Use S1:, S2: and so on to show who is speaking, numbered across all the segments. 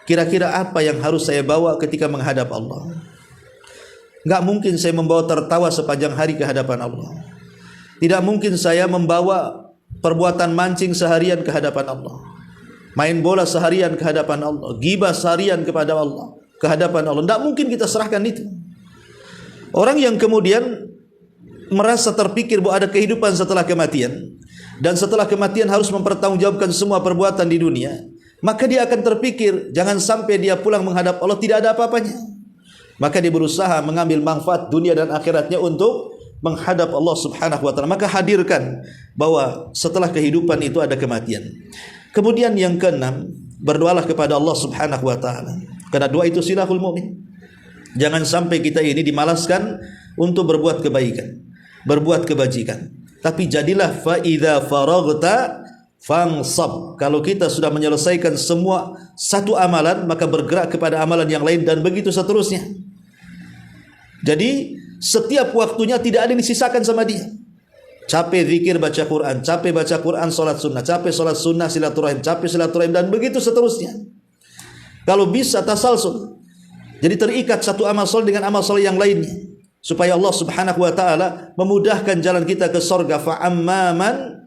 S1: Kira-kira apa yang harus saya bawa ketika menghadap Allah? Enggak mungkin saya membawa tertawa sepanjang hari ke hadapan Allah. Tidak mungkin saya membawa perbuatan mancing seharian ke hadapan Allah, main bola seharian ke hadapan Allah, ghibah seharian kepada Allah, ke hadapan Allah. Tidak mungkin kita serahkan itu. Orang yang kemudian merasa terpikir bahwa ada kehidupan setelah kematian, dan setelah kematian harus mempertanggungjawabkan semua perbuatan di dunia, maka dia akan terpikir jangan sampai dia pulang menghadap Allah tidak ada apa-apanya. Maka dia berusaha mengambil manfaat dunia dan akhiratnya untuk menghadap Allah Subhanahu wa taala. Maka hadirkan bahwa setelah kehidupan itu ada kematian. Kemudian yang keenam, berdoalah kepada Allah Subhanahu wa taala. Karena doa itu silahul mukmin. Jangan sampai kita ini dimalaskan untuk berbuat kebaikan, berbuat kebajikan. Tapi jadilah fa idza faraghta fansab. Kalau kita sudah menyelesaikan semua satu amalan, maka bergerak kepada amalan yang lain dan begitu seterusnya. Jadi setiap waktunya tidak ada yang disisakan sama dia. Capek zikir baca Quran, capek baca Quran salat sunnah, capek salat sunnah silaturahim, capek silaturahim dan begitu seterusnya. Kalau bisa tasalsul. Jadi terikat satu amal soleh dengan amal soleh yang lainnya, supaya Allah Subhanahu wa taala memudahkan jalan kita ke surga. Fa amman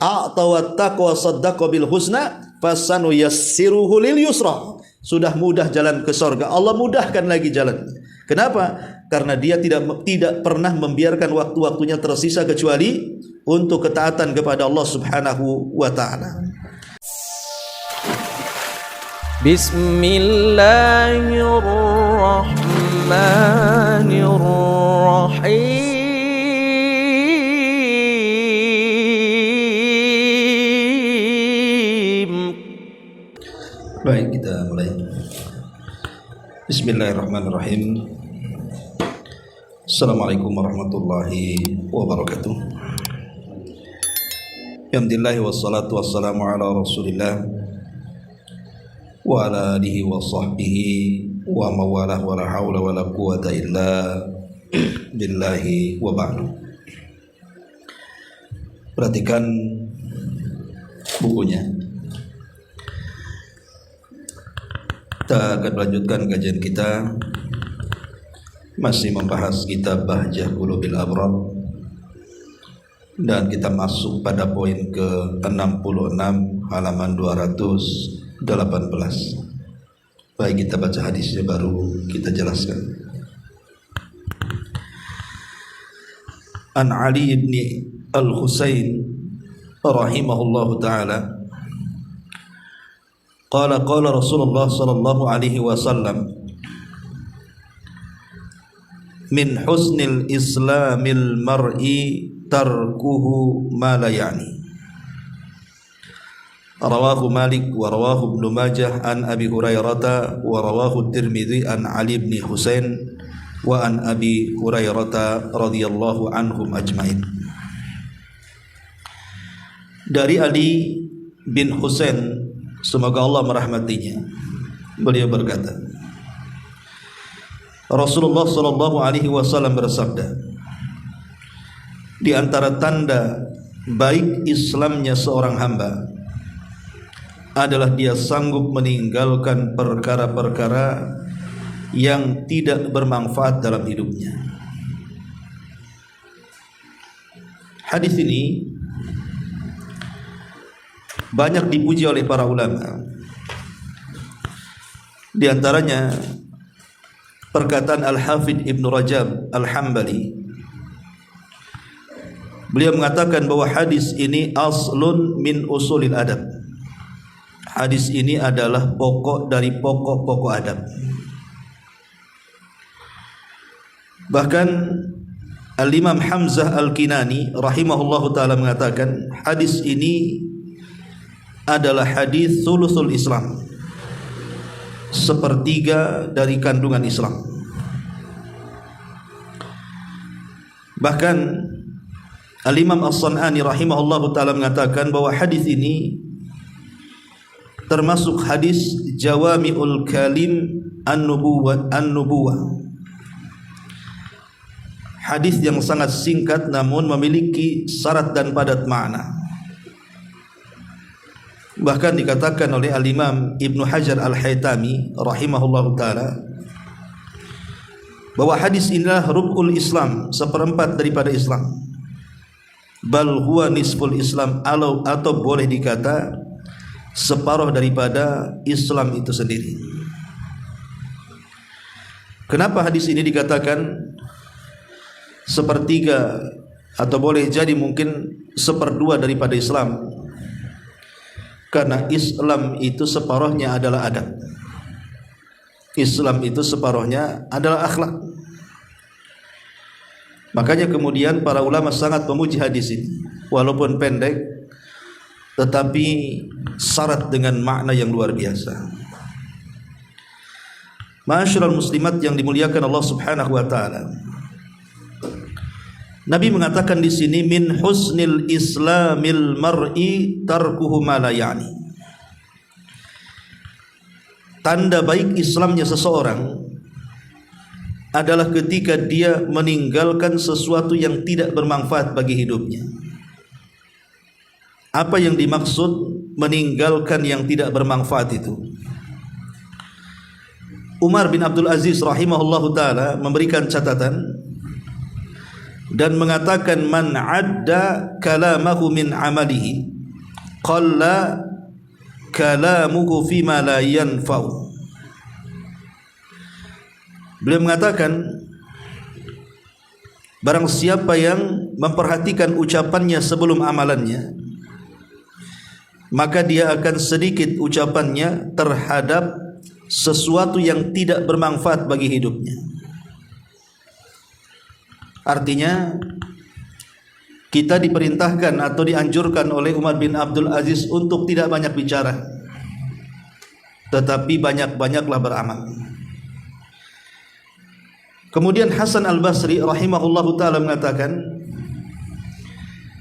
S1: a'ta wattaqa saddaqa bil husna fasanu yassiruhu lil yusra. Sudah mudah jalan ke surga, Allah mudahkan lagi jalannya. Kenapa? Karena dia tidak pernah membiarkan waktu-waktunya tersisa kecuali untuk ketaatan kepada Allah Subhanahu wa taala. Bismillahirrahmanirrahim. Baik, kita mulai. Bismillahirrahmanirrahim. Assalamualaikum warahmatullahi wabarakatuh. Alhamdulillah wassalatu wassalamu ala Rasulillah wa ala alihi wa sahbihi wa mawalah wa la hawla wa la quwata illa billahi wa ba'du. Perhatikan bukunya. Kita akan melanjutkan kajian kita, masih membahas kitab Bahjah Qulubil Abrar, dan kita masuk pada poin ke-66 halaman 218. Baik, kita baca hadisnya baru kita jelaskan. An Ali ibn al-Husain rahimahullahu ta'ala qala Rasulullah sallallahu alaihi wasallam min husnil islamil mar'i tarkuhu ma la ya'ni. Rawahu Malik wa rawahu Ibnu Majah an Abi Hurairah wa rawahu Tirmidzi an Ali bin Husain wa an Abi Hurairah radhiyallahu anhum ajmain. Dari Ali bin Husain, semoga Allah merahmatinya, beliau berkata, Rasulullah sallallahu alaihi wasallam bersabda, di antara tanda baik Islamnya seorang hamba adalah dia sanggup meninggalkan perkara-perkara yang tidak bermanfaat dalam hidupnya. Hadis ini banyak dipuji oleh para ulama. Di antaranya perkataan Al-Hafidh Ibnu Rajab Al-Hambali. Beliau mengatakan bahwa hadis ini aslun min usulil adab. Hadis ini adalah pokok dari pokok-pokok adab. Bahkan Al-Imam Hamzah Al-Kinani rahimahullahu ta'ala mengatakan hadis ini adalah hadis thuluthul Islam, sepertiga dari kandungan Islam. Bahkan Al-Imam As-San'ani rahimahullahu ta'ala mengatakan bahwa hadis ini termasuk hadis jawami'ul kalim an-nubuwah, hadis yang sangat singkat namun memiliki syarat dan padat makna. Bahkan dikatakan oleh Al-Imam Ibnu Hajar Al-Haytami rahimahullahu taala bahwa hadis inilah rub'ul Islam, seperempat daripada Islam. Bal huwa nisful Islam, atau boleh dikata separuh daripada Islam itu sendiri. Kenapa hadis ini dikatakan sepertiga atau boleh jadi mungkin seperdua daripada Islam? Karena Islam itu separuhnya adalah adab. Islam itu separuhnya adalah akhlak. Makanya kemudian para ulama sangat memuji hadis ini, walaupun pendek tetapi syarat dengan makna yang luar biasa. Ma'asyiral muslimat yang dimuliakan Allah Subhanahu wa taala. Nabi mengatakan di sini, min husnil islamil mar'i tarkuhu ma la ya'ni. Tanda baik Islamnya seseorang adalah ketika dia meninggalkan sesuatu yang tidak bermanfaat bagi hidupnya. Apa yang dimaksud meninggalkan yang tidak bermanfaat itu? Umar bin Abdul Aziz rahimahullahu taala memberikan catatan dan mengatakan, man adda kalamahu min amalihi qalla kalamuhu fima la yanfa'u. Beliau mengatakan, barang siapa yang memperhatikan ucapannya sebelum amalannya, maka dia akan sedikit ucapannya terhadap sesuatu yang tidak bermanfaat bagi hidupnya. Artinya kita diperintahkan atau dianjurkan oleh Umar bin Abdul Aziz untuk tidak banyak bicara, tetapi banyak-banyaklah beramal. Kemudian Hasan Al-Basri rahimahullahu ta'ala mengatakan,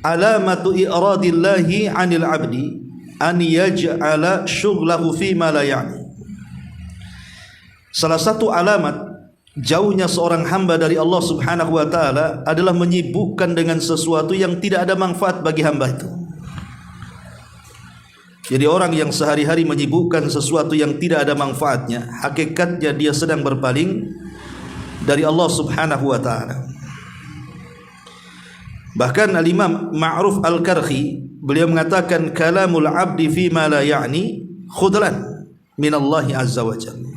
S1: alamatu i'radillahi 'anil 'abdi an yaj'ala syughlahu fi ma la ya'ni. Salah satu alamat jauhnya seorang hamba dari Allah Subhanahu wa taala adalah menyibukkan dengan sesuatu yang tidak ada manfaat bagi hamba itu. Jadi orang yang sehari-hari menyibukkan sesuatu yang tidak ada manfaatnya, hakikatnya dia sedang berpaling dari Allah Subhanahu wa taala. Bahkan Al-Imam Ma'ruf Al-Karhi beliau mengatakan, kalamul 'abdi fi ma la ya'ni khudlan min Allah azza wa jalla.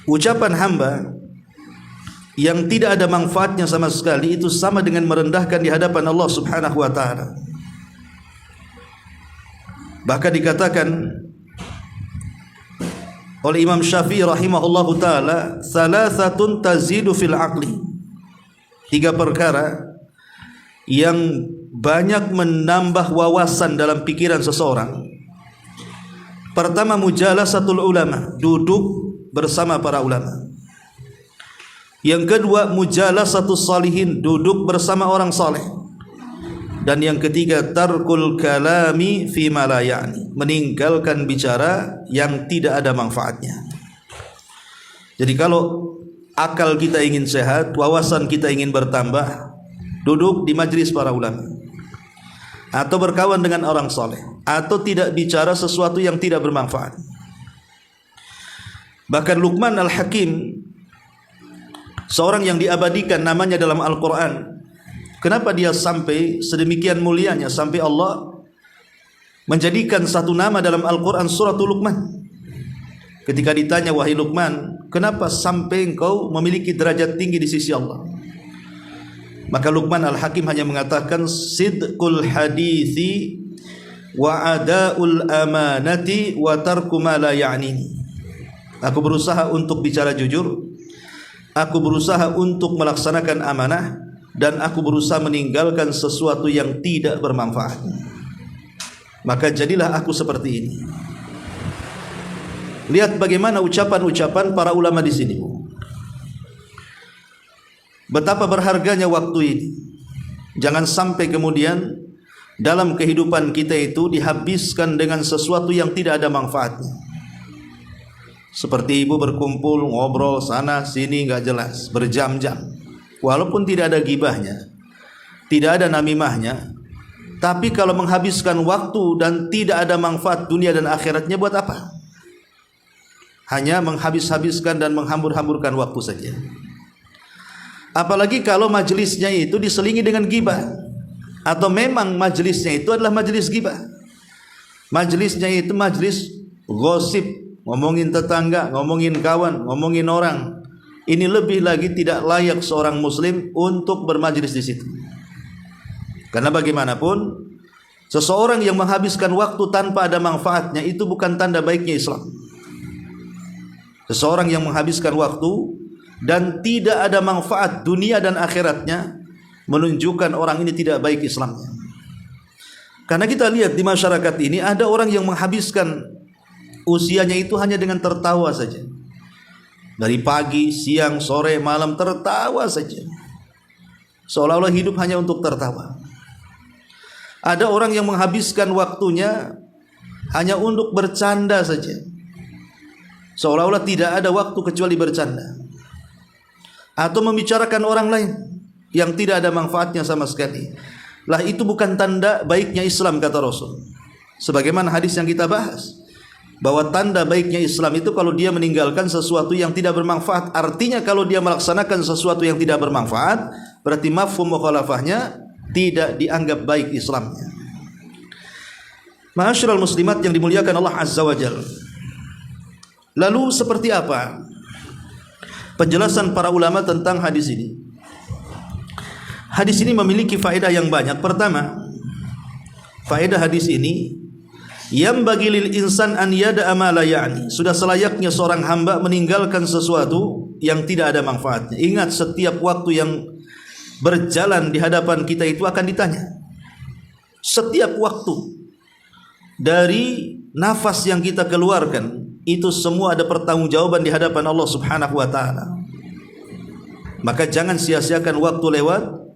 S1: Ucapan hamba yang tidak ada manfaatnya sama sekali itu sama dengan merendahkan di hadapan Allah Subhanahu wa taala. Bahkan dikatakan oleh Imam Syafi'i rahimahullahu taala, salasatun tazidu fil aqli. Tiga perkara yang banyak menambah wawasan dalam pikiran seseorang. Pertama, mujalasatul ulama, duduk bersama para ulama. Yang kedua, mujalasatus salihin, duduk bersama orang saleh. Dan yang ketiga, tarkul kalami fi ma la ya'ni, meninggalkan bicara yang tidak ada manfaatnya. Jadi kalau akal kita ingin sehat, wawasan kita ingin bertambah, duduk di majlis para ulama, atau berkawan dengan orang saleh, atau tidak bicara sesuatu yang tidak bermanfaat. Bahkan Luqman Al-Hakim, seorang yang diabadikan namanya dalam Al-Quran, kenapa dia sampai sedemikian mulianya, sampai Allah menjadikan satu nama dalam Al-Quran, suratul Luqman. Ketika ditanya, wahai Luqman, kenapa sampai engkau memiliki derajat tinggi di sisi Allah? Maka Luqman Al-Hakim hanya mengatakan, sidqul hadithi wa ada'ul amanati wa tarku ma la ya'nini. Aku berusaha untuk bicara jujur, aku berusaha untuk melaksanakan amanah, dan aku berusaha meninggalkan sesuatu yang tidak bermanfaat. Maka jadilah aku seperti ini. Lihat bagaimana ucapan-ucapan para ulama di sini. Betapa berharganya waktu ini. Jangan sampai kemudian dalam kehidupan kita itu dihabiskan dengan sesuatu yang tidak ada manfaatnya. Seperti ibu berkumpul, ngobrol sana sini nggak jelas, berjam-jam. Walaupun tidak ada gibahnya, tidak ada namimahnya, Tapi kalau menghabiskan waktu dan tidak ada manfaat dunia dan akhiratnya, buat apa? Hanya menghabis-habiskan dan menghambur-hamburkan waktu saja. Apalagi kalau majelisnya itu diselingi dengan ghibah, atau memang majelisnya itu adalah majelis ghibah. Majelisnya itu majelis gosip, ngomongin tetangga, ngomongin kawan, ngomongin orang. Ini lebih lagi tidak layak seorang muslim untuk bermajelis di situ. Karena bagaimanapun seseorang yang menghabiskan waktu tanpa ada manfaatnya itu bukan tanda baiknya Islam. Seseorang yang menghabiskan waktu dan tidak ada manfaat dunia dan akhiratnya menunjukkan orang ini tidak baik Islamnya. Karena kita lihat di masyarakat ini ada orang yang menghabiskan usianya itu hanya dengan tertawa saja. Dari pagi, siang, sore, malam tertawa saja. Seolah-olah hidup hanya untuk tertawa. Ada orang yang menghabiskan waktunya hanya untuk bercanda saja. Seolah-olah tidak ada waktu kecuali bercanda. Atau membicarakan orang lain yang tidak ada manfaatnya sama sekali. Lah itu bukan tanda baiknya Islam, kata Rasul. Sebagaimana hadis yang kita bahas, bahwa tanda baiknya Islam itu kalau dia meninggalkan sesuatu yang tidak bermanfaat. Artinya kalau dia melaksanakan sesuatu yang tidak bermanfaat, berarti mafhum mukhalafahnya tidak dianggap baik Islamnya. Ma'asyiral muslimat yang dimuliakan Allah Azza wa Jalla. Lalu seperti apa penjelasan para ulama tentang hadis ini? Hadis ini memiliki faedah yang banyak. Pertama, faedah hadis ini, yang bagi lil insan an yada'a ma la ya'ni. Sudah selayaknya seorang hamba meninggalkan sesuatu yang tidak ada manfaatnya. Ingat, setiap waktu yang berjalan di hadapan kita itu akan ditanya. Setiap waktu, dari nafas yang kita keluarkan, itu semua ada pertanggungjawaban di hadapan Allah Subhanahu wa taala. Maka jangan sia-siakan waktu lewat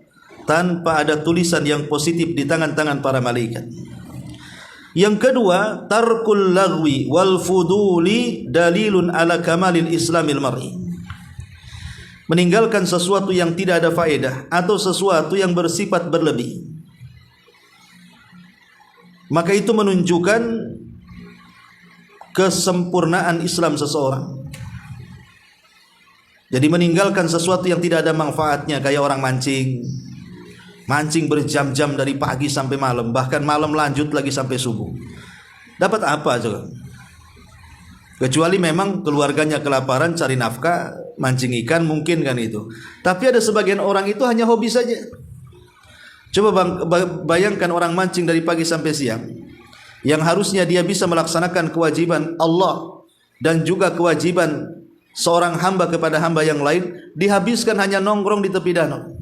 S1: tanpa ada tulisan yang positif di tangan-tangan para malaikat. Yang kedua, tarkul lagwi wal fuduli dalilun ala kamalil islamil mar'i. Meninggalkan sesuatu yang tidak ada faedah atau sesuatu yang bersifat berlebih, maka itu menunjukkan kesempurnaan Islam seseorang. Jadi meninggalkan sesuatu yang tidak ada manfaatnya, kayak orang mancing berjam-jam dari pagi sampai malam, bahkan malam lanjut lagi sampai subuh. Dapat apa coba? Kecuali memang keluarganya kelaparan, cari nafkah, mancing ikan, mungkin kan itu. Tapi ada sebagian orang itu hanya hobi saja. Coba bayangkan orang mancing dari pagi sampai siang, yang harusnya dia bisa melaksanakan kewajiban Allah dan juga kewajiban seorang hamba kepada hamba yang lain, dihabiskan hanya nongkrong di tepi danau.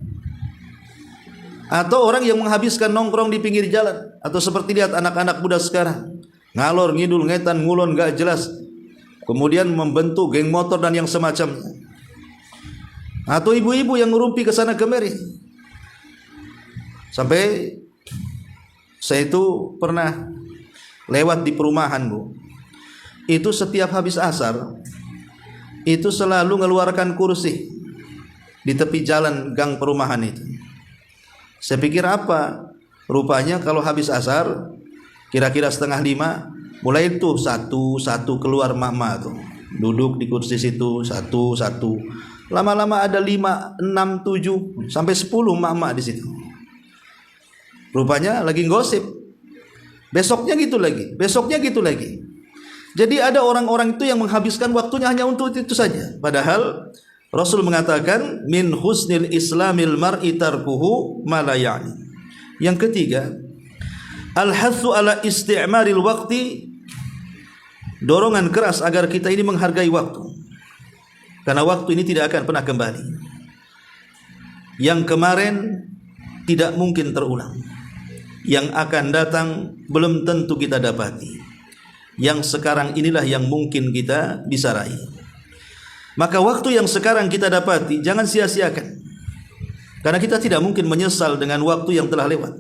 S1: Atau orang yang menghabiskan nongkrong di pinggir jalan, atau seperti lihat anak-anak muda sekarang, ngalor ngidul ngetan ngulon gak jelas, kemudian membentuk geng motor dan yang semacamnya. Atau ibu-ibu yang ngerumpi ke sana kemari. Sampai saya itu pernah lewat di perumahan, Bu. Itu setiap habis asar itu selalu ngeluarkan kursi di tepi jalan gang perumahan itu. Saya pikir apa? Rupanya kalau habis asar kira-kira 4:30 mulai tuh satu-satu keluar mak-mak tuh, duduk di kursi situ satu-satu. Lama-lama ada 5, 6, 7 sampai 10 mak-mak di situ. Rupanya lagi gosip. Besoknya gitu lagi, besoknya gitu lagi. Jadi ada orang-orang itu yang menghabiskan waktunya hanya untuk itu saja. Padahal Rasul mengatakan min husnil islamil mar'i tarkuhu ma la ya'ni. Yang ketiga, al-hathu ala isti'maril waqti, dorongan keras agar kita ini menghargai waktu. Karena waktu ini tidak akan pernah kembali. Yang kemarin tidak mungkin terulang. Yang akan datang belum tentu kita dapati. Yang sekarang inilah yang mungkin kita bisa raih. Maka waktu yang sekarang kita dapati jangan sia-siakan. Karena kita tidak mungkin menyesal dengan waktu yang telah lewat.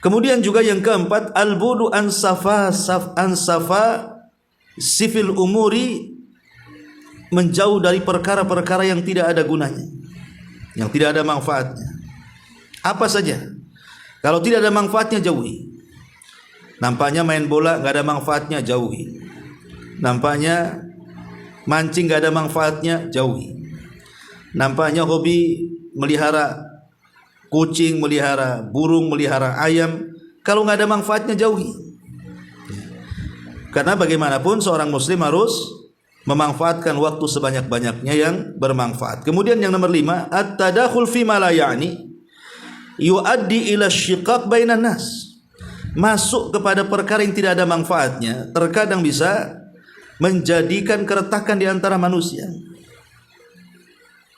S1: Kemudian juga yang keempat, al-budu an safa sifil umuri, menjauh dari perkara-perkara yang tidak ada gunanya, yang tidak ada manfaatnya. Apa saja? Kalau tidak ada manfaatnya, jauhi. Nampaknya main bola nggak ada manfaatnya, jauhi. Nampaknya mancing nggak ada manfaatnya, jauhi. Nampaknya hobi melihara kucing, melihara burung, melihara ayam, kalau nggak ada manfaatnya, jauhi. Karena bagaimanapun seorang muslim harus memanfaatkan waktu sebanyak-banyaknya yang bermanfaat. Kemudian yang nomor 5, at-tadakhul fi ma la ya'ni yuaddi ila syiqaq bainan nas. Masuk kepada perkara yang tidak ada manfaatnya terkadang bisa menjadikan keretakan di antara manusia.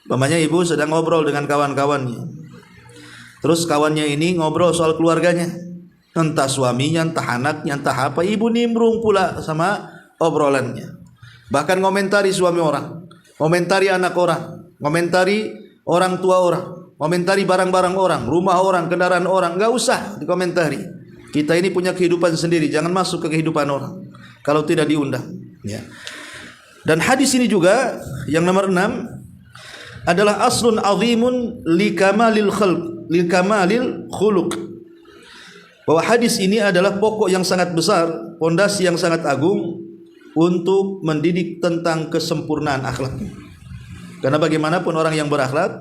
S1: Umpamanya ibu sedang ngobrol dengan kawan-kawannya, terus kawannya ini ngobrol soal keluarganya, entah suaminya, entah anaknya, entah apa, ibu nimbrung pula sama obrolannya. Bahkan komentari suami orang, komentari anak orang, komentari orang tua orang, komentari barang-barang orang, rumah orang, kendaraan orang, nggak usah dikomentari. Kita ini punya kehidupan sendiri, jangan masuk ke kehidupan orang kalau tidak diundang, ya. Dan hadis ini juga yang nomor 6 adalah aslun azimun li kamalil khalq, li kamalil khuluq. Bahwa hadis ini adalah pokok yang sangat besar, pondasi yang sangat agung untuk mendidik tentang kesempurnaan akhlak. Karena bagaimanapun orang yang berakhlak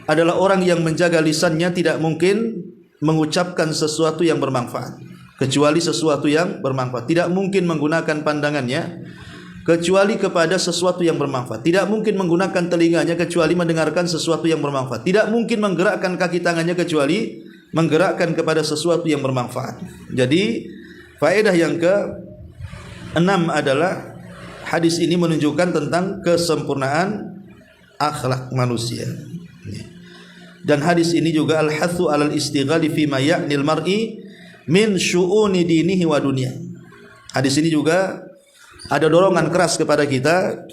S1: adalah orang yang menjaga lisannya tidak mungkin mengucapkan sesuatu yang bermanfaat kecuali sesuatu yang bermanfaat. Tidak mungkin menggunakan pandangannya kecuali kepada sesuatu yang bermanfaat. Tidak mungkin menggunakan telinganya kecuali mendengarkan sesuatu yang bermanfaat. Tidak mungkin menggerakkan kaki tangannya kecuali menggerakkan kepada sesuatu yang bermanfaat. Jadi faedah yang ke-6 adalah hadis ini menunjukkan tentang kesempurnaan akhlak manusia. Dan hadis ini juga al-hathu 'alal istighali fi ma ya'nil mar'i min syu'uni dinihi wa dunya. Hadis ini juga ada dorongan keras kepada kita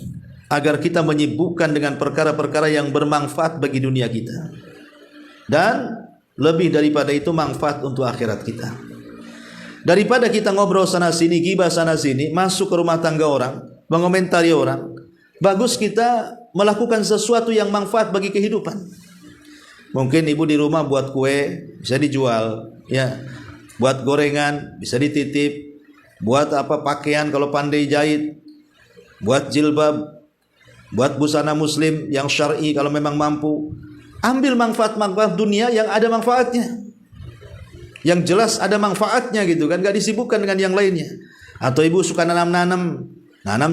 S1: agar kita menyibukkan dengan perkara-perkara yang bermanfaat bagi dunia kita. Dan lebih daripada itu manfaat untuk akhirat kita. Daripada kita ngobrol sana sini, gibah sana sini, masuk ke rumah tangga orang, mengomentari orang, bagus kita melakukan sesuatu yang manfaat bagi kehidupan. Mungkin ibu di rumah buat kue, bisa dijual, ya. Buat gorengan, bisa dititip. Buat apa pakaian kalau pandai jahit. Buat jilbab, buat busana muslim yang syar'i kalau memang mampu. Ambil manfaat-manfaat dunia yang ada manfaatnya. Yang jelas ada manfaatnya gitu kan, gak disibukkan dengan yang lainnya. Atau ibu suka nanam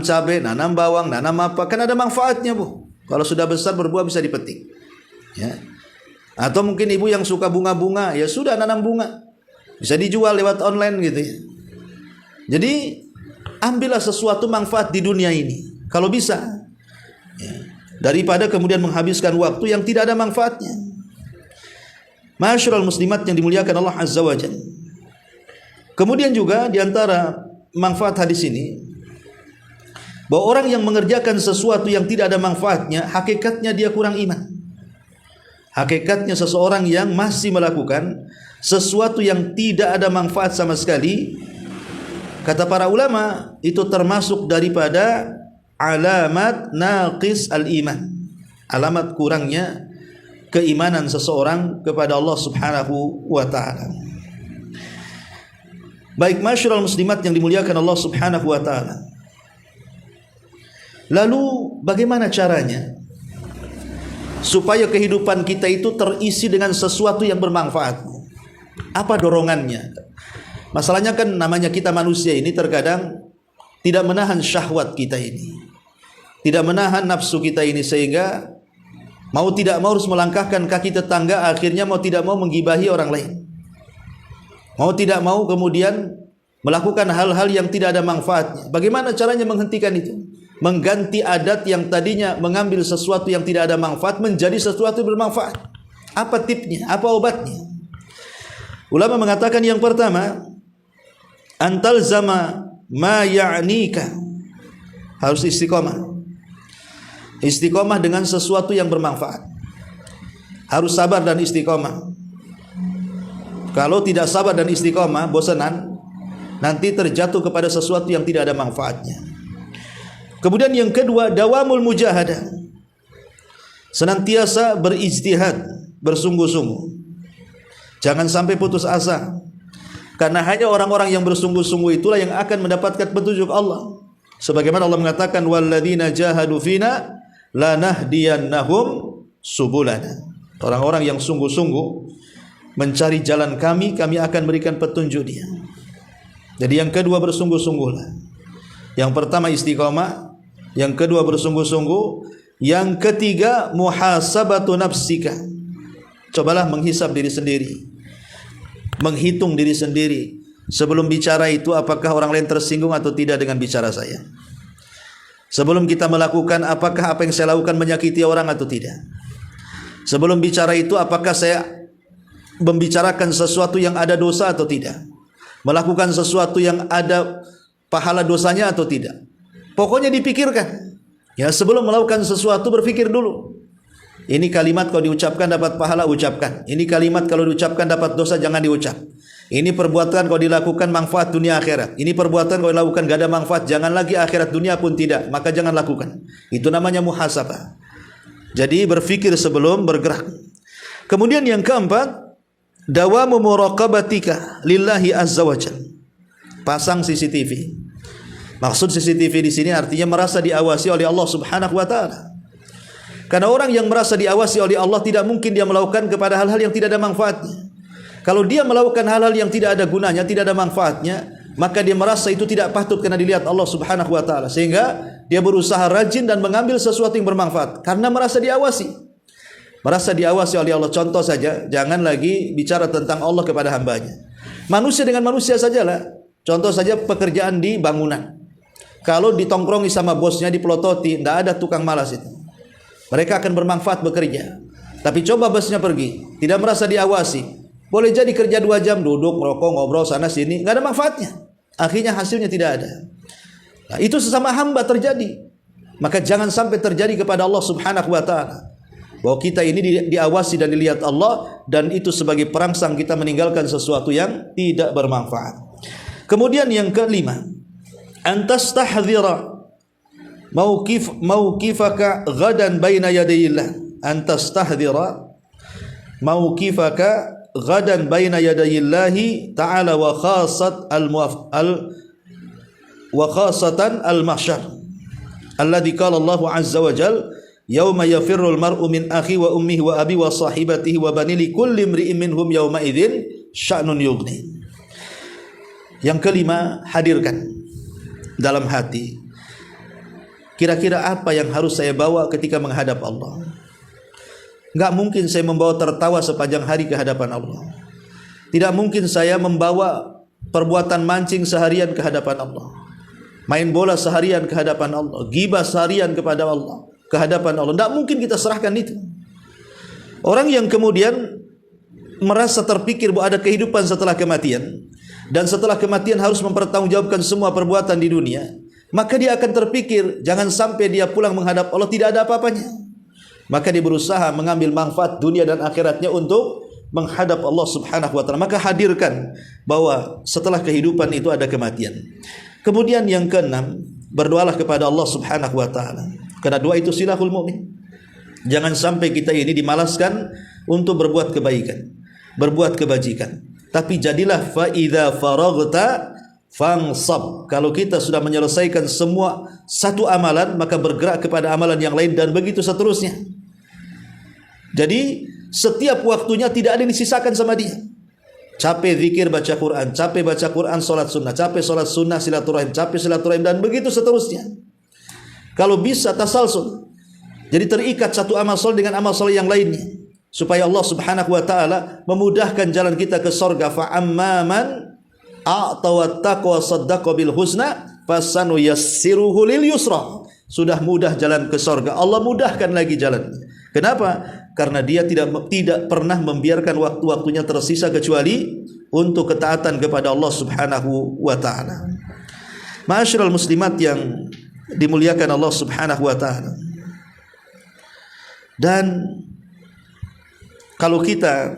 S1: cabai, nanam bawang, nanam apa, kan ada manfaatnya, Bu. Kalau sudah besar berbuah bisa dipetik. Ya. Atau mungkin ibu yang suka bunga-bunga, ya sudah nanam bunga, bisa dijual lewat online gitu ya. Jadi ambillah sesuatu manfaat di dunia ini kalau bisa, ya. Daripada kemudian menghabiskan waktu yang tidak ada manfaatnya. Ma'asyiral muslimat yang dimuliakan Allah Azza wa Jalla. Kemudian juga diantara manfaat hadis ini, bahwa orang yang mengerjakan sesuatu yang tidak ada manfaatnya, hakikatnya dia kurang iman. Hakikatnya seseorang yang masih melakukan sesuatu yang tidak ada manfaat sama sekali, kata para ulama, itu termasuk daripada alamat naqis al-iman, alamat kurangnya keimanan seseorang kepada Allah Subhanahu wa ta'ala. Baik masyarul muslimat yang dimuliakan Allah Subhanahu wa ta'ala, lalu bagaimana caranya supaya kehidupan kita itu terisi dengan sesuatu yang bermanfaat? Apa dorongannya? Masalahnya kan namanya kita manusia ini terkadang tidak menahan syahwat kita ini, tidak menahan nafsu kita ini, sehingga mau tidak mau harus melangkahkan kaki tetangga, akhirnya mau tidak mau menggibahi orang lain, mau tidak mau kemudian melakukan hal-hal yang tidak ada manfaatnya. Bagaimana caranya menghentikan itu? Mengganti adat yang tadinya mengambil sesuatu yang tidak ada manfaat menjadi sesuatu yang bermanfaat. Apa tipsnya? Apa obatnya? Ulama mengatakan yang pertama, antal zama ma ya'nika, harus istiqomah. Istiqomah dengan sesuatu yang bermanfaat. Harus sabar dan istiqomah. Kalau tidak sabar dan istiqomah, bosanan, nanti terjatuh kepada sesuatu yang tidak ada manfaatnya. Kemudian yang kedua, dawamul mujahadah, senantiasa berijtihad, bersungguh-sungguh. Jangan sampai putus asa. Karena hanya orang-orang yang bersungguh-sungguh itulah yang akan mendapatkan petunjuk Allah. Sebagaimana Allah mengatakan walladzina jahadu fina lanahdiyannahum subulana. Orang-orang yang sungguh-sungguh mencari jalan kami akan berikan petunjuk dia. Jadi yang kedua bersungguh-sungguhlah. Yang pertama istiqamah, yang kedua bersungguh-sungguh, yang ketiga muhasabatu nafsika. Cobalah menghisab diri sendiri, menghitung diri sendiri. Sebelum bicara itu apakah orang lain tersinggung atau tidak dengan bicara saya? Sebelum kita melakukan, apakah apa yang saya lakukan menyakiti orang atau tidak? Sebelum bicara itu apakah saya membicarakan sesuatu yang ada dosa atau tidak? Melakukan sesuatu yang ada pahala dosanya atau tidak? Pokoknya dipikirkan. Ya, sebelum melakukan sesuatu berpikir dulu. Ini kalimat kalau diucapkan dapat pahala, ucapkan. Ini kalimat kalau diucapkan dapat dosa, jangan diucap. Ini perbuatan kalau dilakukan manfaat dunia akhirat. Ini perbuatan kalau dilakukan gak ada manfaat, jangan lagi akhirat dunia pun tidak, maka jangan lakukan. Itu namanya muhasabah. Jadi berfikir sebelum bergerak. Kemudian yang keempat, dawamu muraqabatika lillahi azza wajalla. Pasang CCTV. Maksud CCTV di sini artinya merasa diawasi oleh Allah Subhanahu wa taala. Karena orang yang merasa diawasi oleh Allah tidak mungkin dia melakukan kepada hal-hal yang tidak ada manfaatnya. Kalau dia melakukan hal-hal yang tidak ada gunanya, tidak ada manfaatnya, maka dia merasa itu tidak patut karena dilihat Allah Subhanahu wa taala, sehingga dia berusaha rajin dan mengambil sesuatu yang bermanfaat karena merasa diawasi. Merasa diawasi oleh Allah. Contoh saja, jangan lagi bicara tentang Allah kepada hambanya. Manusia dengan manusia sajalah. Contoh saja pekerjaan di bangunan. Kalau ditongkrongi sama bosnya, dipelototi, tidak ada tukang malas itu. Mereka akan bermanfaat bekerja. Tapi coba bosnya pergi, tidak merasa diawasi. Boleh jadi kerja 2 jam, duduk, merokok, ngobrol sana sini, nggak ada manfaatnya. Akhirnya hasilnya tidak ada. Nah, itu sesama hamba terjadi. Maka jangan sampai terjadi kepada Allah Subhanahu wa taala. Bahwa kita ini diawasi dan dilihat Allah, dan itu sebagai perangsang kita meninggalkan sesuatu yang tidak bermanfaat. Kemudian yang kelima, antastahdhira mauqifaka ghadan baina yadayillah. Antastahdhira mauqifaka ghadan baina yadayillahi ta'ala wa khasatan al-mahsyar alladhi qala Allahu azza wa jal yawma yafirru al-mar'u min akhi wa ummihi wa abi wa sahibatihi wa bani li kulli imri'in minhum yawma idzin sya'nun yughni. Yang kelima, hadirkan dalam hati kira-kira apa yang harus saya bawa ketika menghadap Allah. Enggak mungkin saya membawa tertawa sepanjang hari ke hadapan Allah. Tidak mungkin saya membawa perbuatan mancing seharian ke hadapan Allah. Main bola seharian ke hadapan Allah. Ghibah seharian kepada Allah, ke hadapan Allah. Tidak mungkin kita serahkan itu. Orang yang kemudian merasa terpikir bahwa ada kehidupan setelah kematian, dan setelah kematian harus mempertanggungjawabkan semua perbuatan di dunia, maka dia akan terpikir jangan sampai dia pulang menghadap Allah tidak ada apa-apanya. Maka dia berusaha mengambil manfaat dunia dan akhiratnya untuk menghadap Allah Subhanahu wa taala. Maka hadirkan bahwa setelah kehidupan itu ada kematian. Kemudian yang keenam, berdoalah kepada Allah Subhanahu wa taala. Karena doa itu silahul mukmin. Jangan sampai kita ini dimalaskan untuk berbuat kebaikan, berbuat kebajikan. Tapi jadilah fa idza faraghta fansab. Kalau kita sudah menyelesaikan semua satu amalan, maka bergerak kepada amalan yang lain dan begitu seterusnya. Jadi setiap waktunya tidak ada yang disisakan sama dia. Capek zikir baca Quran, capek baca Quran salat sunnah, capek salat sunnah silaturahim, capek silaturahim dan begitu seterusnya. Kalau bisa tasalsul. Jadi terikat satu amal soleh dengan amal soleh yang lainnya, supaya Allah Subhanahu wa taala memudahkan jalan kita ke surga. Fa amman a'ta wattaqa saddaqa bil husna fasanu yassiruhu lil yusra. Sudah mudah jalan ke surga, Allah mudahkan lagi jalannya. Kenapa? Karena dia tidak pernah membiarkan waktu-waktunya tersisa kecuali untuk ketaatan kepada Allah Subhanahu wa taala. Ma'asyiral muslimat yang dimuliakan Allah Subhanahu wa taala. Dan kalau kita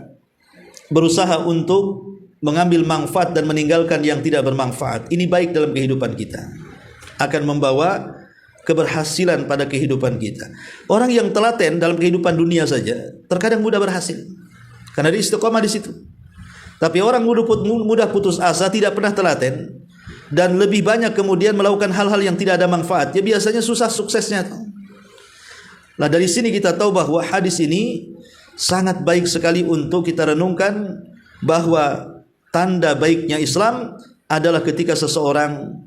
S1: berusaha untuk mengambil manfaat dan meninggalkan yang tidak bermanfaat, ini baik dalam kehidupan kita, akan membawa keberhasilan pada kehidupan kita. Orang yang telaten dalam kehidupan dunia saja terkadang mudah berhasil karena dia istiqomah di situ. Tapi orang mudah putus asa, tidak pernah telaten, dan lebih banyak kemudian melakukan hal-hal yang tidak ada manfaat, ya biasanya susah suksesnya. Nah, dari sini kita tahu bahwa hadis ini sangat baik sekali untuk kita renungkan, bahwa tanda baiknya Islam adalah ketika seseorang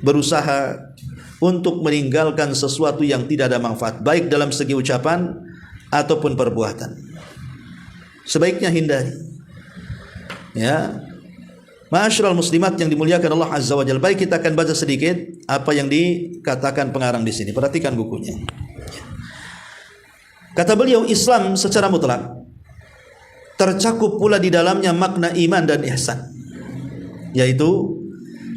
S1: berusaha untuk meninggalkan sesuatu yang tidak ada manfaat, baik dalam segi ucapan ataupun perbuatan. Sebaiknya hindari. Ya, ma'asyiral muslimat yang dimuliakan Allah Azza wa Jalla. Baik, kita akan baca sedikit apa yang dikatakan pengarang di sini. Perhatikan bukunya. Kata beliau, Islam secara mutlak tercakup pula di dalamnya makna iman dan ihsan, yaitu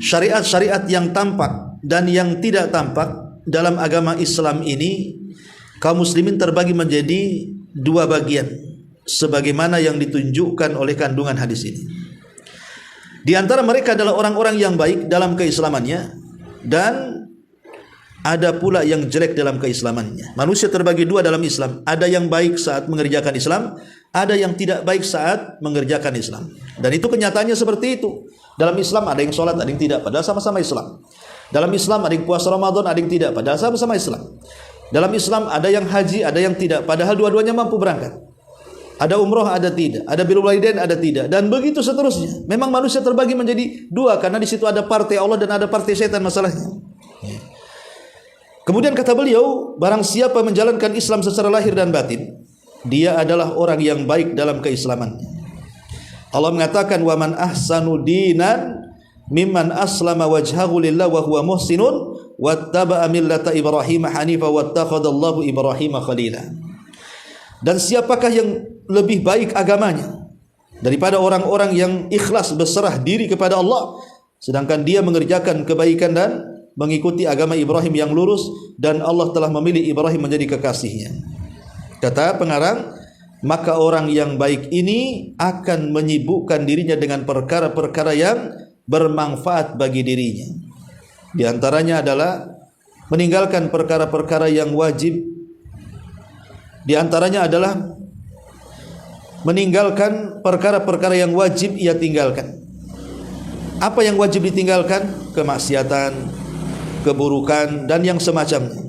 S1: syariat-syariat yang tampak dan yang tidak tampak dalam agama Islam ini. Kaum muslimin terbagi menjadi dua bagian, sebagaimana yang ditunjukkan oleh kandungan hadis ini. Di antara mereka adalah orang-orang yang baik dalam keislamannya, dan ada pula yang jelek dalam keislamannya. Manusia terbagi dua dalam Islam. Ada yang baik saat mengerjakan Islam, ada yang tidak baik saat mengerjakan Islam. Dan itu kenyataannya seperti itu. Dalam Islam ada yang sholat, ada yang tidak, padahal sama-sama Islam. Dalam Islam ada yang puasa Ramadan, ada yang tidak, padahal sama-sama Islam. Dalam Islam ada yang haji, ada yang tidak, padahal dua-duanya mampu berangkat. Ada umroh, ada tidak, ada birrul walidain, ada tidak, dan begitu seterusnya. Memang manusia terbagi menjadi dua karena di situ ada partai Allah dan ada partai setan masalahnya. Kemudian kata beliau, barang siapa menjalankan Islam secara lahir dan batin, dia adalah orang yang baik dalam keislamannya. Allah mengatakan, wa man ahsanu dinan mimman aslama wajhahu lillah wa huwa muhsinun wattaba'a millata Ibrahim hanifa wattakhadallahu Ibrahim khalila. Dan siapakah yang lebih baik agamanya daripada orang-orang yang ikhlas berserah diri kepada Allah, sedangkan dia mengerjakan kebaikan dan mengikuti agama Ibrahim yang lurus, dan Allah telah memilih Ibrahim menjadi kekasihnya. Kata pengarang, maka orang yang baik ini akan menyibukkan dirinya dengan perkara-perkara yang bermanfaat bagi dirinya. Di antaranya adalah meninggalkan perkara-perkara yang wajib. Di antaranya adalah meninggalkan perkara-perkara yang wajib ia tinggalkan. Apa yang wajib ditinggalkan? Kemaksiatan, keburukan, dan yang semacamnya.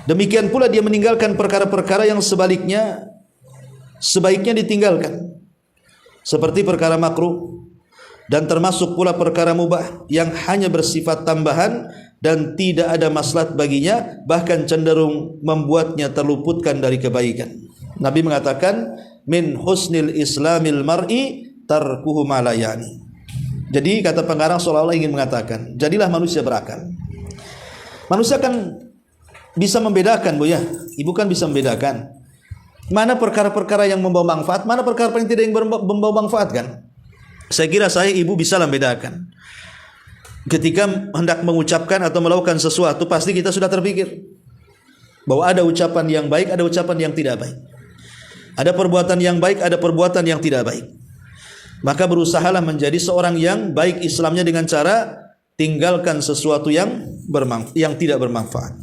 S1: Demikian pula dia meninggalkan perkara-perkara yang sebaliknya sebaiknya ditinggalkan, seperti perkara makruh, dan termasuk pula perkara mubah yang hanya bersifat tambahan dan tidak ada maslahat baginya, bahkan cenderung membuatnya terluputkan dari kebaikan. Nabi mengatakan, min husnil islamil mar'i tarkuhu ma la ya'ni. Jadi kata pengarang seolah-olah ingin mengatakan, jadilah manusia berakal. Manusia kan bisa membedakan, Bu ya. Ibu kan bisa membedakan mana perkara-perkara yang membawa manfaat, mana perkara yang tidak yang membawa manfaat kan? Saya kira ibu bisa membedakan. Ketika hendak mengucapkan atau melakukan sesuatu, pasti kita sudah terpikir bahwa ada ucapan yang baik, ada ucapan yang tidak baik. Ada perbuatan yang baik, ada perbuatan yang tidak baik. Maka berusahalah menjadi seorang yang baik Islamnya dengan cara tinggalkan sesuatu yang tidak bermanfaat.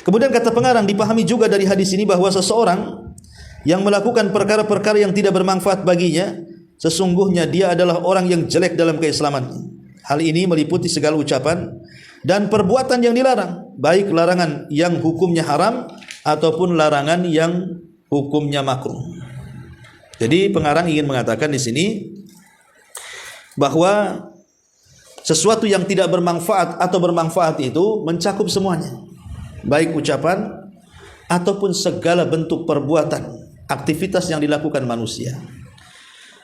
S1: Kemudian kata pengarang, dipahami juga dari hadis ini bahwa seseorang yang melakukan perkara-perkara yang tidak bermanfaat baginya, sesungguhnya dia adalah orang yang jelek dalam keislamannya. Hal ini meliputi segala ucapan dan perbuatan yang dilarang, baik larangan yang hukumnya haram ataupun larangan yang hukumnya makruh. Jadi pengarang ingin mengatakan di sini bahwa sesuatu yang tidak bermanfaat atau bermanfaat itu mencakup semuanya, baik ucapan ataupun segala bentuk perbuatan, aktivitas yang dilakukan manusia.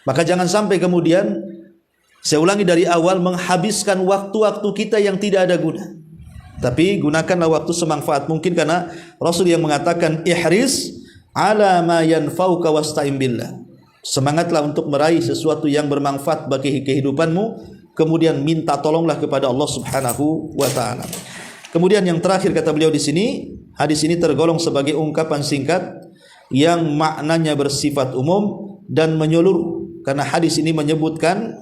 S1: Maka jangan sampai kemudian, saya ulangi dari awal, menghabiskan waktu-waktu kita yang tidak ada guna. Tapi gunakanlah waktu semanfaat mungkin, karena Rasul yang mengatakan ihris ala ma yanfa'uka wasta'in billah. Semangatlah untuk meraih sesuatu yang bermanfaat bagi kehidupanmu, kemudian minta tolonglah kepada Allah Subhanahu wa taala. Kemudian yang terakhir kata beliau di sini, hadis ini tergolong sebagai ungkapan singkat yang maknanya bersifat umum dan menyeluruh, karena hadis ini menyebutkan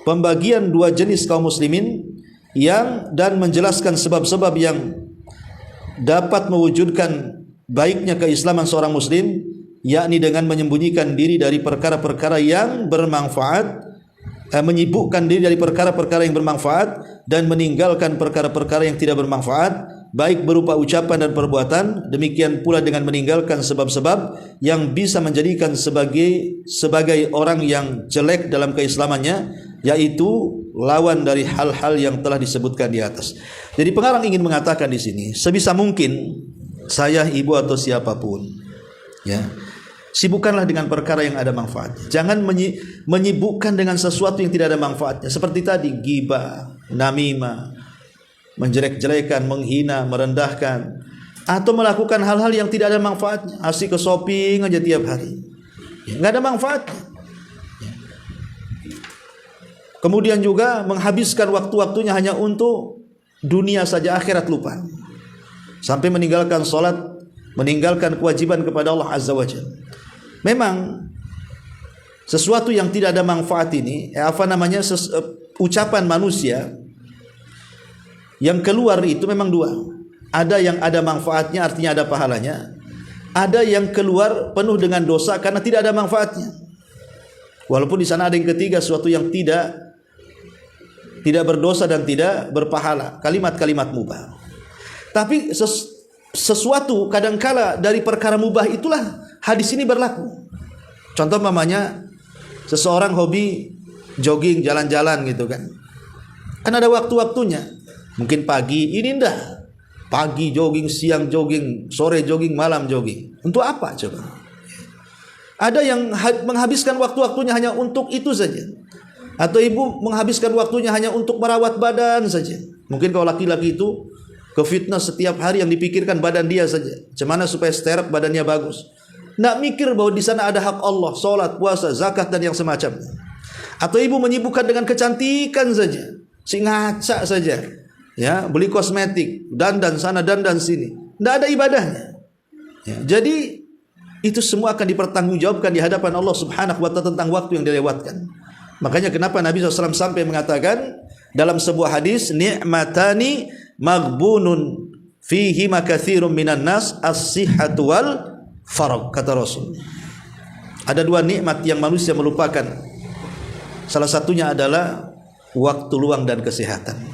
S1: pembagian dua jenis kaum muslimin dan menjelaskan sebab-sebab yang dapat mewujudkan baiknya keislaman seorang muslim, yakni dengan menyembunyikan diri dari perkara-perkara yang bermanfaat, menyibukkan diri dari perkara-perkara yang bermanfaat dan meninggalkan perkara-perkara yang tidak bermanfaat, baik berupa ucapan dan perbuatan. Demikian pula dengan meninggalkan sebab-sebab yang bisa menjadikan sebagai orang yang jelek dalam keislamannya, yaitu lawan dari hal-hal yang telah disebutkan di atas. Jadi pengarang ingin mengatakan di sini, sebisa mungkin saya, ibu atau siapapun, ya, sibukkanlah dengan perkara yang ada manfaat. Jangan menyibukkan dengan sesuatu yang tidak ada manfaatnya. Seperti tadi, ghibah, namimah, menjelek-jelekan, menghina, merendahkan, atau melakukan hal-hal yang tidak ada manfaatnya. Asik ke shopping aja tiap hari, nggak ada manfaatnya. Kemudian juga menghabiskan waktu-waktunya hanya untuk dunia saja, akhirat lupa. Sampai meninggalkan sholat, meninggalkan kewajiban kepada Allah Azza wa Jalla. Memang sesuatu yang tidak ada manfaat ini, ucapan manusia yang keluar itu memang dua. Ada yang ada manfaatnya, artinya ada pahalanya. Ada yang keluar penuh dengan dosa karena tidak ada manfaatnya. Walaupun di sana ada yang ketiga, sesuatu yang tidak berdosa dan tidak berpahala, kalimat-kalimat mubah. Tapi sesuatu kadangkala dari perkara mubah itulah hadis ini berlaku. Contoh mamanya, seseorang hobi jogging, jalan-jalan gitu kan. Kan ada waktu-waktunya. Mungkin pagi, ini indah. Pagi jogging, siang jogging, sore jogging, malam jogging. Untuk apa coba? Ada yang menghabiskan waktu-waktunya hanya untuk itu saja. Atau ibu menghabiskan waktunya hanya untuk merawat badan saja. Mungkin kalau laki-laki itu ke fitness setiap hari, yang dipikirkan badan dia saja. Bagaimana supaya sterek, badannya bagus. Nggak mikir bahwa di sana ada hak Allah, sholat, puasa, zakat dan yang semacamnya. Atau ibu menyibukkan dengan kecantikan saja, si ngaca saja, ya, beli kosmetik, dandan sana, dandan sini, nggak ada ibadahnya. Ya, jadi itu semua akan dipertanggungjawabkan di hadapan Allah Subhanahu wa Ta'ala tentang waktu yang dilewatkan. Makanya kenapa Nabi SAW sampai mengatakan dalam sebuah hadis, ni'matani maghbunun fihi makathirun minan nas, as-sihhatu wal farag, kata Rasul. Ada dua nikmat yang manusia melupakan. Salah satunya adalah waktu luang dan kesehatan.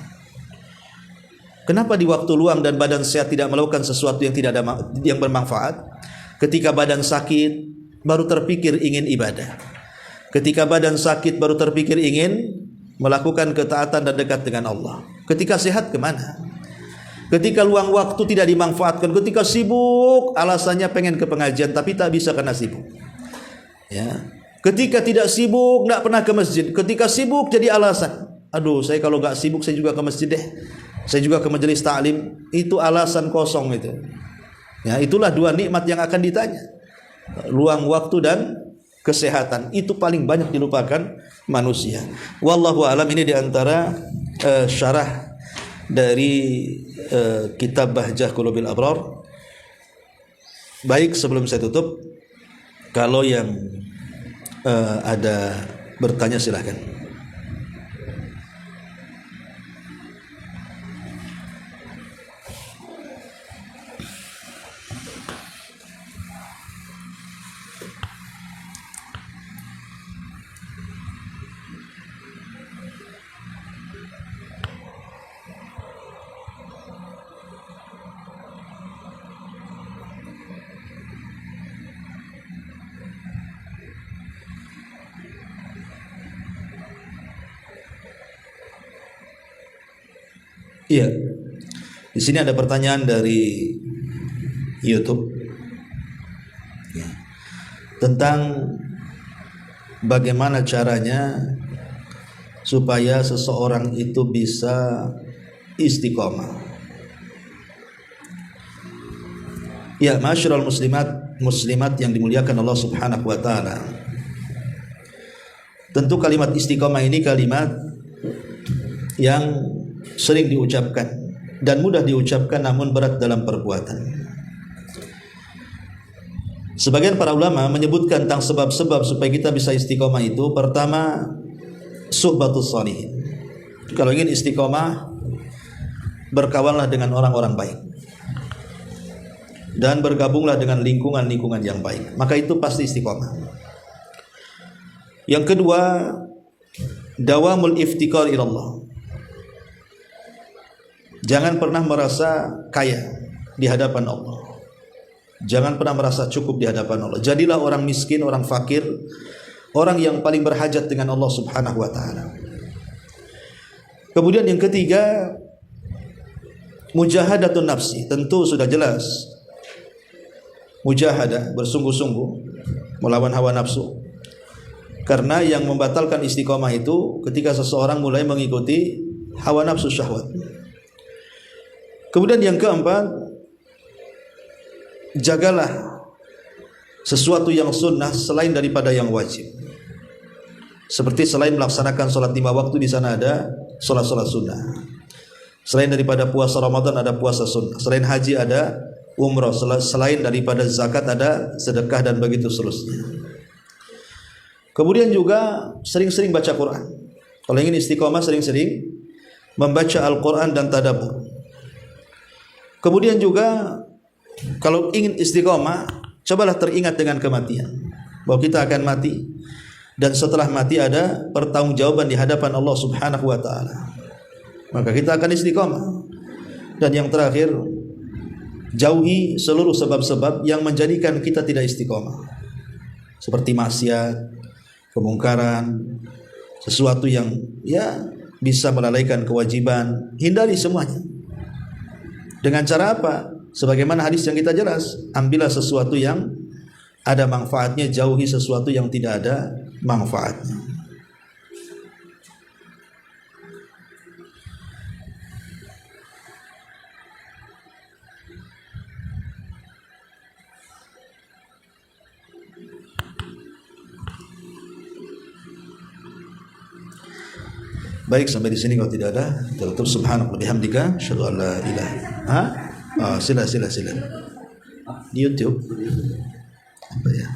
S1: Kenapa di waktu luang dan badan sehat tidak melakukan sesuatu yang bermanfaat? Ketika badan sakit baru terpikir ingin ibadah. Ketika badan sakit baru terpikir ingin melakukan ketaatan dan dekat dengan Allah. Ketika sehat kemana? Ketika luang waktu tidak dimanfaatkan, ketika sibuk alasannya pengen ke pengajian tapi tak bisa karena sibuk. Ya. Ketika tidak sibuk nggak pernah ke masjid. Ketika sibuk jadi alasan. Aduh, saya kalau nggak sibuk saya juga ke masjid deh. Saya juga ke majelis ta'lim. Itu alasan kosong itu. Ya, itulah dua nikmat yang akan ditanya. Luang waktu dan kesehatan. Itu paling banyak dilupakan manusia. Wallahu alam, ini diantara syarah dari kitab Bahjah Qulubil Abrar. Baik, sebelum saya tutup, kalau yang ada bertanya silahkan. Iya, di sini ada pertanyaan dari YouTube ya, tentang bagaimana caranya supaya seseorang itu bisa istiqomah. Ya, masyarul muslimat yang dimuliakan Allah Subhanahu wa Ta'ala. Tentu kalimat istiqomah ini kalimat yang sering diucapkan dan mudah diucapkan namun berat dalam perbuatan. Sebagian para ulama menyebutkan tentang sebab-sebab supaya kita bisa istiqomah itu. Pertama, suhbatus shalihin. Kalau ingin istiqomah, berkawanlah dengan orang-orang baik. dan bergabunglah dengan lingkungan-lingkungan yang baik. Maka itu pasti istiqomah. Yang kedua, dawamul iftikar ilallah. Jangan pernah merasa kaya di hadapan Allah. Jangan pernah merasa cukup di hadapan Allah. Jadilah orang miskin, orang fakir, orang yang paling berhajat dengan Allah Subhanahu wa taala. Kemudian yang ketiga, mujahadatun nafsi. Tentu sudah jelas. Mujahadah, bersungguh-sungguh melawan hawa nafsu. Karena yang membatalkan istiqomah itu ketika seseorang mulai mengikuti hawa nafsu syahwat. Kemudian yang keempat, jagalah sesuatu yang sunnah selain daripada yang wajib. Seperti selain melaksanakan sholat 5 waktu, di sana ada sholat-sholat sunnah. Selain daripada puasa Ramadan ada puasa sunnah. Selain haji ada umrah. Selain daripada zakat ada sedekah dan begitu seterusnya. Kemudian juga sering-sering baca Quran. Kalau ingin istiqomah, sering-sering membaca Al-Quran dan tadabbur. Kemudian juga kalau ingin istiqomah, cobalah teringat dengan kematian, bahwa kita akan mati, dan setelah mati ada pertanggungjawaban di hadapan Allah Subhanahu wa taala. Maka kita akan istiqomah. Dan yang terakhir, jauhi seluruh sebab-sebab yang menjadikan kita tidak istiqomah, seperti maksiat, kemungkaran, sesuatu yang bisa melalaikan kewajiban. Hindari semuanya. Dengan cara apa? Sebagaimana hadis yang kita jelas, ambillah sesuatu yang ada manfaatnya, jauhi sesuatu yang tidak ada manfaatnya. Baik, sampai di sini kalau tidak ada, kita tutup. Subhanallah bihamdika, asyhadu an la ilaha. Sila. Di YouTube. Apa ya?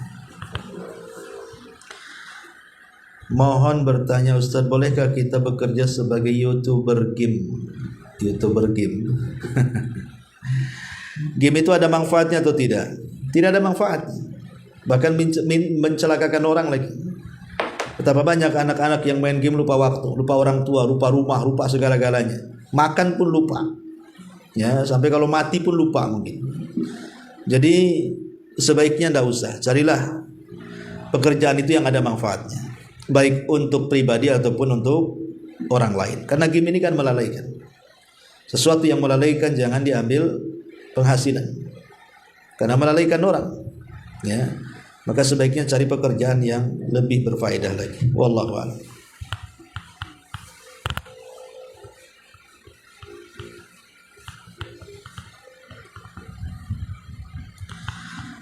S1: Mohon bertanya Ustaz, bolehkah kita bekerja sebagai YouTuber game? Game itu ada manfaatnya atau tidak? Tidak ada manfaatnya. Bahkan mencelakakan orang lagi. Betapa banyak anak-anak yang main game lupa waktu, lupa orang tua, lupa rumah, lupa segala-galanya. Makan pun lupa. Ya, sampai kalau mati pun lupa mungkin. Jadi sebaiknya tidak usah. Carilah pekerjaan itu yang ada manfaatnya, baik untuk pribadi ataupun untuk orang lain. Karena game ini kan melalaikan. Sesuatu yang melalaikan jangan diambil penghasilan, karena melalaikan orang. Ya, maka sebaiknya cari pekerjaan yang lebih berfaedah lagi. Wallahu a'lam.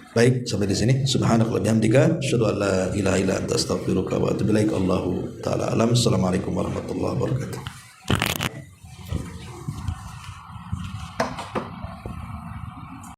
S1: Baik, sampai di sini. Subhanallah bihamdika, asyhadu an la ilaha illa anta, astaghfiruka wa atubu ilaik. Allahu taala alam. Assalamualaikum warahmatullahi wabarakatuh.